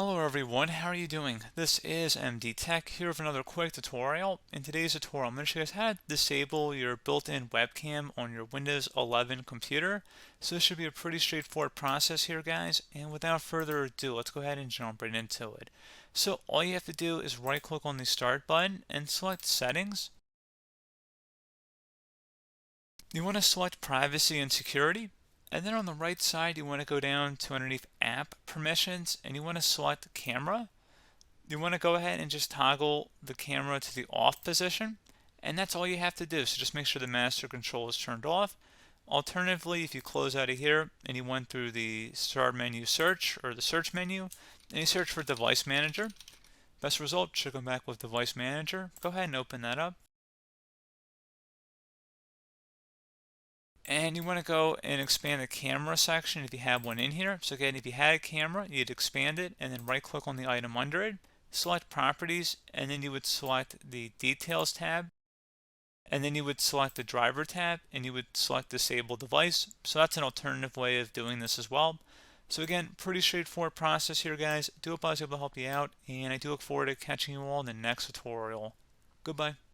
Hello everyone, how are you doing? This is MD Tech here with another quick tutorial. In today's tutorial, I'm going to show you guys how to disable your built-in webcam on your Windows 11 computer. So this should be a pretty straightforward process here, guys. And without further ado, let's go ahead and jump right into it. So all you have to do is right-click on the Start button and select Settings. You want to select Privacy and Security. And then on the right side, you want to go down to underneath App Permissions, and you want to select Camera. You want to go ahead and just toggle the camera to the off position, and that's all you have to do. So just make sure the master control is turned off. Alternatively, if you close out of here and you went through the Start menu search or the search menu, and you search for Device Manager, best result should come back with Device Manager. Go ahead and open that up. And you want to go and expand the camera section if you have one in here. So again, if you had a camera, you'd expand it and then right click on the item under it, select Properties, and then you would select the Details tab, and then you would select the Driver tab, and you would select Disable Device. So that's an alternative way of doing this as well. So again, pretty straightforward process here, guys. I do hope I was able to help you out, and I do look forward to catching you all in the next tutorial. Goodbye.